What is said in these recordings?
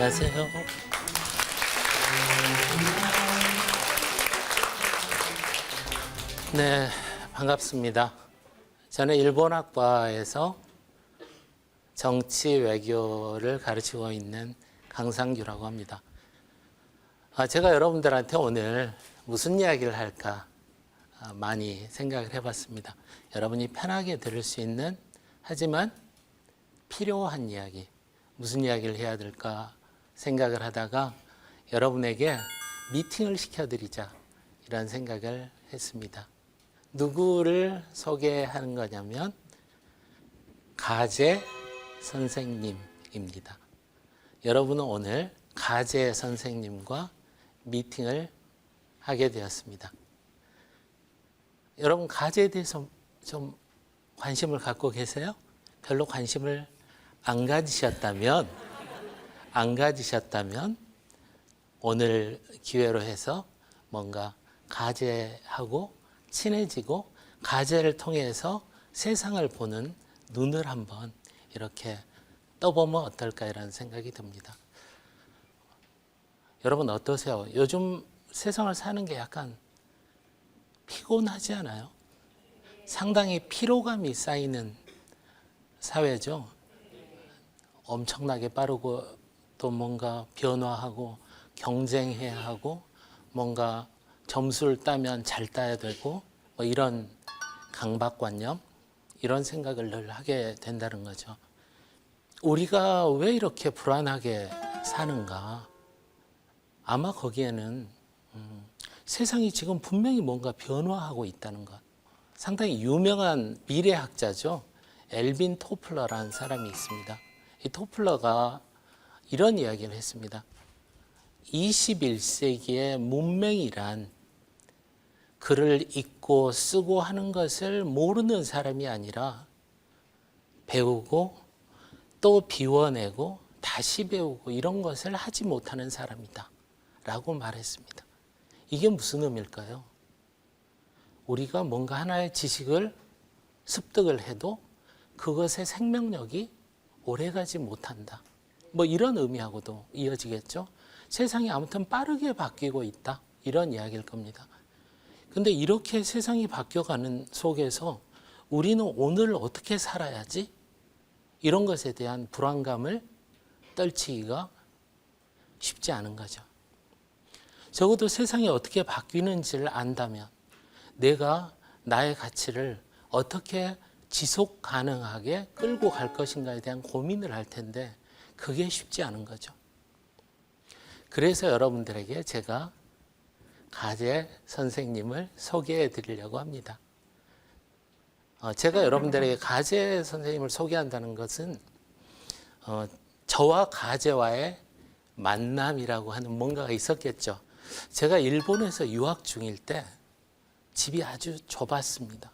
안녕하세요. 네, 반갑습니다. 저는 일본학과에서 정치 외교를 가르치고 있는 강상규라고 합니다. 제가 여러분들한테 오늘 무슨 이야기를 할까 많이 생각을 해봤습니다. 여러분이 편하게 들을 수 있는, 하지만 필요한 이야기, 무슨 이야기를 해야 될까 생각을 하다가 여러분에게 미팅을 시켜드리자 이런 생각을 했습니다. 누구를 소개하는 거냐면 가재 선생님입니다. 여러분은 오늘 가재 선생님과 미팅을 하게 되었습니다. 여러분 가재에 대해서 좀 관심을 갖고 계세요? 별로 관심을 안 가지셨다면 오늘 기회로 해서 뭔가 가재하고 친해지고 가재를 통해서 세상을 보는 눈을 한번 이렇게 떠보면 어떨까 이라는 생각이 듭니다. 여러분 어떠세요? 요즘 세상을 사는 게 약간 피곤하지 않아요? 상당히 피로감이 쌓이는 사회죠. 엄청나게 빠르고 또 뭔가 변화하고 경쟁해야 하고 뭔가 점수를 따면 잘 따야 되고 뭐 이런 강박관념, 이런 생각을 늘 하게 된다는 거죠. 우리가 왜 이렇게 불안하게 사는가? 아마 거기에는 세상이 지금 분명히 뭔가 변화하고 있다는 것. 상당히 유명한 미래학자죠. 엘빈 토플러라는 사람이 있습니다. 이 토플러가 이런 이야기를 했습니다. 21세기의 문명이란 글을 읽고 쓰고 하는 것을 모르는 사람이 아니라 배우고 또 비워내고 다시 배우고 이런 것을 하지 못하는 사람이다 라고 말했습니다. 이게 무슨 의미일까요? 우리가 뭔가 하나의 지식을 습득을 해도 그것의 생명력이 오래가지 못한다. 뭐 이런 의미하고도 이어지겠죠. 세상이 아무튼 빠르게 바뀌고 있다. 이런 이야기일 겁니다. 근데 이렇게 세상이 바뀌어가는 속에서 우리는 오늘 어떻게 살아야지? 이런 것에 대한 불안감을 떨치기가 쉽지 않은 거죠. 적어도 세상이 어떻게 바뀌는지를 안다면 내가 나의 가치를 어떻게 지속 가능하게 끌고 갈 것인가에 대한 고민을 할 텐데 그게 쉽지 않은 거죠. 그래서 여러분들에게 제가 가재 선생님을 소개해 드리려고 합니다. 제가 여러분들에게 가재 선생님을 소개한다는 것은 저와 가재와의 만남이라고 하는 뭔가가 있었겠죠. 제가 일본에서 유학 중일 때 집이 아주 좁았습니다.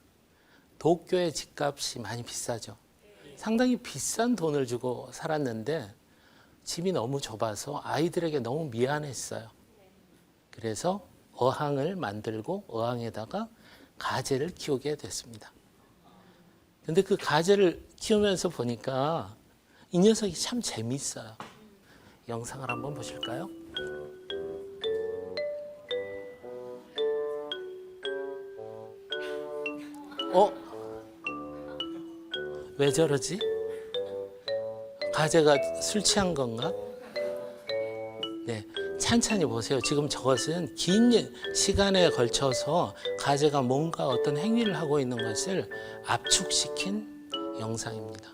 도쿄의 집값이 많이 비싸죠. 상당히 비싼 돈을 주고 살았는데 집이 너무 좁아서 아이들에게 너무 미안했어요. 그래서 어항을 만들고 어항에다가 가재를 키우게 됐습니다. 근데 그 가재를 키우면서 보니까 이 녀석이 참 재미있어요. 영상을 한번 보실까요? 왜 저러지? 가재가 술 취한 건가? 네, 찬찬히 보세요. 지금 저것은 긴 시간에 걸쳐서 가재가 뭔가 어떤 행위를 하고 있는 것을 압축시킨 영상입니다.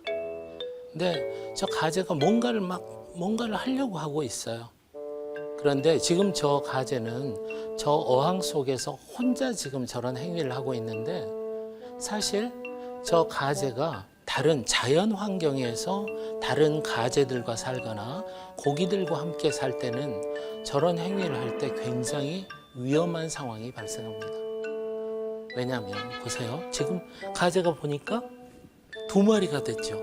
근데 저 가재가 뭔가를 하려고 하고 있어요. 그런데 지금 저 가재는 저 어항 속에서 혼자 지금 저런 행위를 하고 있는데 사실 저 가재가 다른 자연 환경에서 다른 가재들과 살거나 고기들과 함께 살 때는 저런 행위를 할 때 굉장히 위험한 상황이 발생합니다. 왜냐하면 보세요. 지금 가재가 보니까 2마리가 됐죠.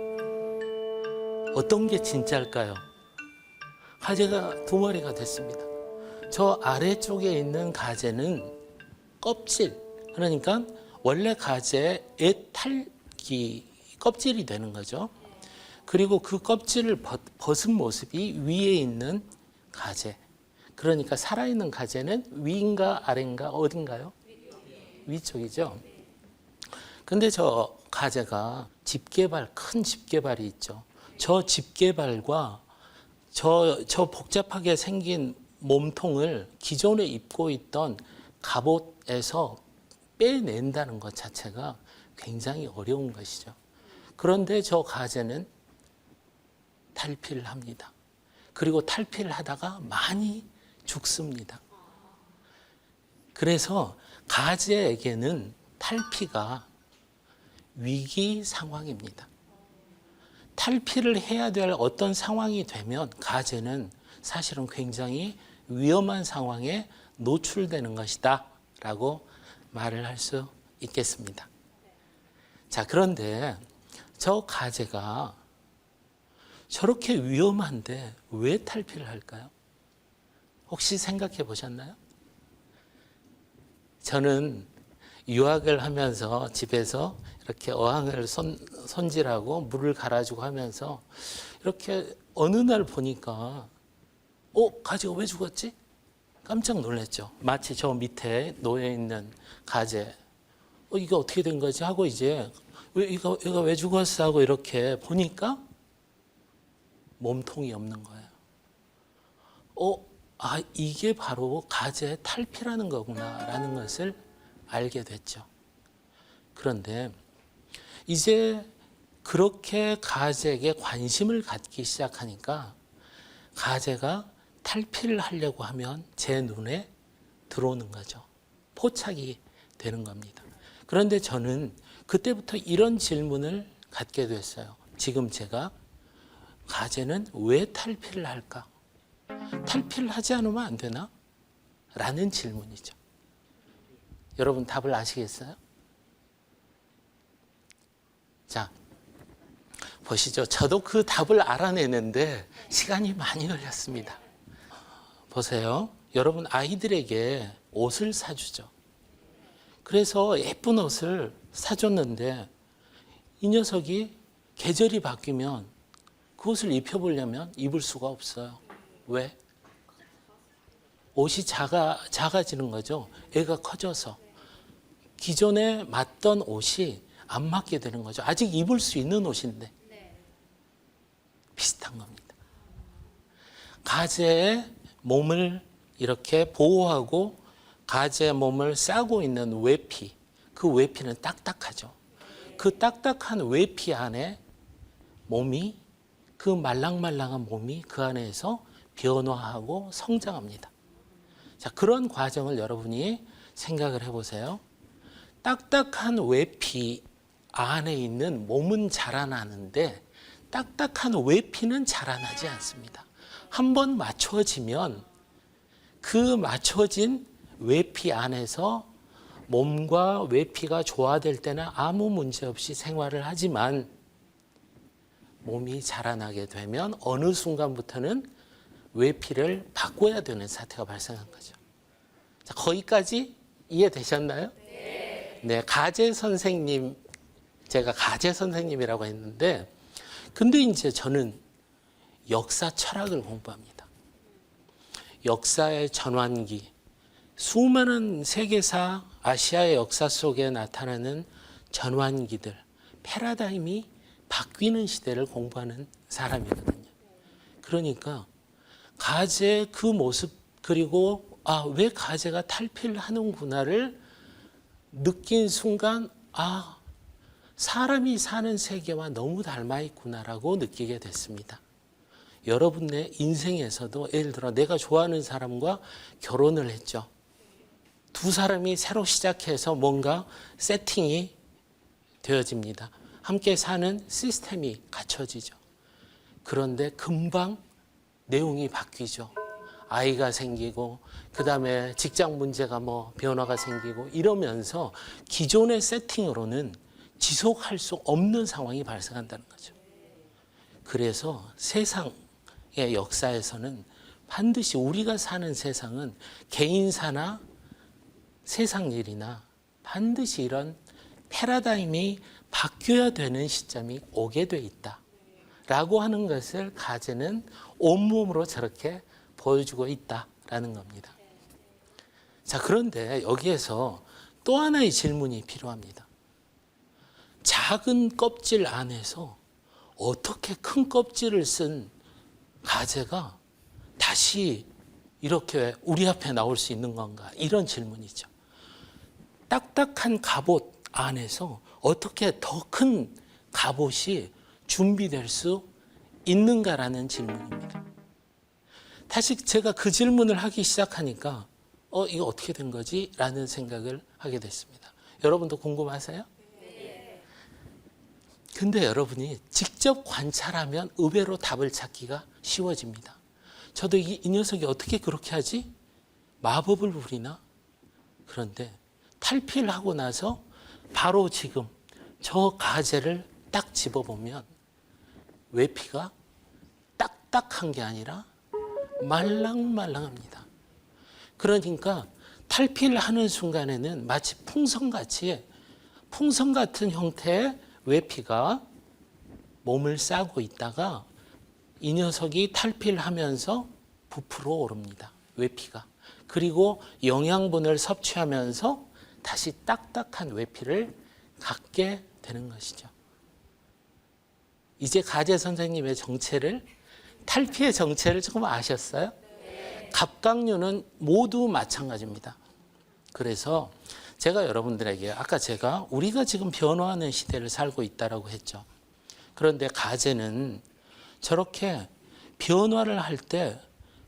어떤 게 진짜일까요? 가재가 2마리가 됐습니다. 저 아래쪽에 있는 가재는 껍질, 그러니까 원래 가재의 껍질이 되는 거죠. 그리고 그 껍질을 벗은 모습이 위에 있는 가재. 그러니까 살아있는 가재는 위인가 아래인가 어딘가요? 위쪽이죠. 근데 저 가재가 집게발, 큰 집게발이 있죠. 저 집게발과 저 복잡하게 생긴 몸통을 기존에 입고 있던 갑옷에서 빼낸다는 것 자체가 굉장히 어려운 것이죠. 그런데 저 가재는 탈피를 합니다. 그리고 탈피를 하다가 많이 죽습니다. 그래서 가재에게는 탈피가 위기 상황입니다. 탈피를 해야 될 어떤 상황이 되면 가재는 사실은 굉장히 위험한 상황에 노출되는 것이다 라고 말을 할 수 있겠습니다. 자, 그런데 저 가재가 저렇게 위험한데 왜 탈피를 할까요? 혹시 생각해 보셨나요? 저는 유학을 하면서 집에서 이렇게 어항을 손질하고 물을 갈아주고 하면서 이렇게 어느 날 보니까 가재가 왜 죽었지? 깜짝 놀랐죠. 마치 저 밑에 놓여 있는 가재, 이게 어떻게 된 거지? 하고 이제 얘가 왜 죽었어? 하고 이렇게 보니까 몸통이 없는 거예요. 이게 바로 가재의 탈피라는 거구나라는 것을 알게 됐죠. 그런데 이제 그렇게 가재에게 관심을 갖기 시작하니까 가재가 탈피를 하려고 하면 제 눈에 들어오는 거죠. 포착이 되는 겁니다. 그런데 저는 그때부터 이런 질문을 갖게 됐어요. 지금 제가 가재는 왜 탈피를 할까? 탈피를 하지 않으면 안 되나? 라는 질문이죠. 여러분 답을 아시겠어요? 자, 보시죠. 저도 그 답을 알아내는데 시간이 많이 걸렸습니다. 보세요. 여러분 아이들에게 옷을 사주죠. 그래서 예쁜 옷을 사줬는데 이 녀석이 계절이 바뀌면 그 옷을 입혀보려면 입을 수가 없어요. 왜? 옷이 작아지는 거죠. 애가 커져서. 기존에 맞던 옷이 안 맞게 되는 거죠. 아직 입을 수 있는 옷인데. 비슷한 겁니다. 가재의 몸을 이렇게 보호하고 가재의 몸을 싸고 있는 외피, 그 외피는 딱딱하죠. 그 딱딱한 외피 안에 몸이, 그 말랑말랑한 몸이 그 안에서 변화하고 성장합니다. 자, 그런 과정을 여러분이 생각을 해보세요. 딱딱한 외피 안에 있는 몸은 자라나는데 딱딱한 외피는 자라나지 않습니다. 한번 맞춰지면 그 맞춰진 외피 안에서 몸과 외피가 조화될 때는 아무 문제 없이 생활을 하지만 몸이 자라나게 되면 어느 순간부터는 외피를 바꿔야 되는 사태가 발생한 거죠. 자, 거기까지 이해되셨나요? 네, 가재 선생님, 제가 가재 선생님이라고 했는데, 근데 이제 저는 역사 철학을 공부합니다. 역사의 전환기, 수많은 세계사, 아시아의 역사 속에 나타나는 전환기들, 패러다임이 바뀌는 시대를 공부하는 사람이거든요. 그러니까 가재의 그 모습, 그리고 왜 가재가 탈피를 하는구나를 느낀 순간 사람이 사는 세계와 너무 닮아 있구나라고 느끼게 됐습니다. 여러분의 인생에서도 예를 들어 내가 좋아하는 사람과 결혼을 했죠. 두 사람이 새로 시작해서 뭔가 세팅이 되어집니다. 함께 사는 시스템이 갖춰지죠. 그런데 금방 내용이 바뀌죠. 아이가 생기고 그다음에 직장 문제가 변화가 생기고 이러면서 기존의 세팅으로는 지속할 수 없는 상황이 발생한다는 거죠. 그래서 세상의 역사에서는 반드시 우리가 사는 세상은 개인사나 세상 일이나 반드시 이런 패러다임이 바뀌어야 되는 시점이 오게 돼 있다 라고 하는 것을 가제는 온몸으로 저렇게 보여주고 있다라는 겁니다. 자, 그런데 여기에서 또 하나의 질문이 필요합니다. 작은 껍질 안에서 어떻게 큰 껍질을 쓴 가제가 다시 이렇게 우리 앞에 나올 수 있는 건가? 이런 질문이죠. 딱딱한 갑옷 안에서 어떻게 더 큰 갑옷이 준비될 수 있는가라는 질문입니다. 다시 제가 그 질문을 하기 시작하니까 이거 어떻게 된 거지? 라는 생각을 하게 됐습니다. 여러분도 궁금하세요? 근데 여러분이 직접 관찰하면 의외로 답을 찾기가 쉬워집니다. 저도 이 녀석이 어떻게 그렇게 하지? 마법을 부리나? 그런데 탈피를 하고 나서 바로 지금 저 가제를 딱 집어보면 외피가 딱딱한 게 아니라 말랑말랑합니다. 그러니까 탈피를 하는 순간에는 마치 풍선 같은 형태의 외피가 몸을 싸고 있다가 이 녀석이 탈피를 하면서 부풀어 오릅니다. 외피가. 그리고 영양분을 섭취하면서 다시 딱딱한 외피를 갖게 되는 것이죠. 이제 가제 선생님의 정체를, 탈피의 정체를 조금 아셨어요? 갑각류는 모두 마찬가지입니다. 그래서 제가 여러분들에게 아까 제가 우리가 지금 변화하는 시대를 살고 있다고 했죠. 그런데 가제는 저렇게 변화를 할 때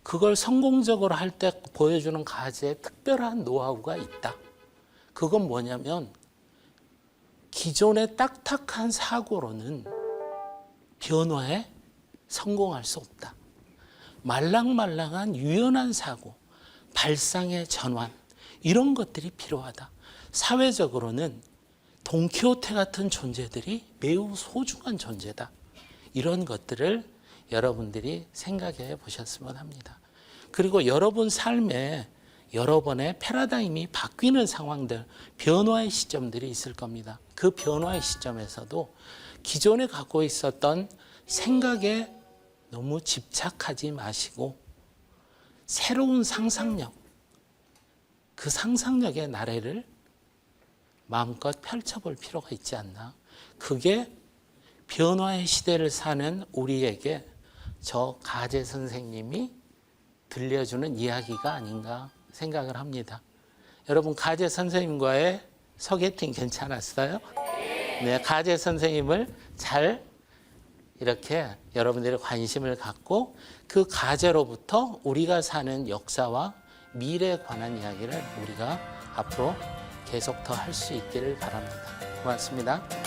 그걸 성공적으로 할 때 보여주는 가제의 특별한 노하우가 있다. 그건 뭐냐면 기존의 딱딱한 사고로는 변화에 성공할 수 없다. 말랑말랑한 유연한 사고, 발상의 전환, 이런 것들이 필요하다. 사회적으로는 돈키호테 같은 존재들이 매우 소중한 존재다. 이런 것들을 여러분들이 생각해 보셨으면 합니다. 그리고 여러분 삶에 여러 번의 패러다임이 바뀌는 상황들, 변화의 시점들이 있을 겁니다. 그 변화의 시점에서도 기존에 갖고 있었던 생각에 너무 집착하지 마시고 새로운 상상력, 그 상상력의 나래를 마음껏 펼쳐볼 필요가 있지 않나. 그게 변화의 시대를 사는 우리에게 저 가제 선생님이 들려주는 이야기가 아닌가 생각을 합니다. 여러분, 가제 선생님과의 소개팅 괜찮았어요? 네, 가제 선생님을 잘 이렇게 여러분들의 관심을 갖고 그 가제로부터 우리가 사는 역사와 미래에 관한 이야기를 우리가 앞으로 계속 더 할 수 있기를 바랍니다. 고맙습니다.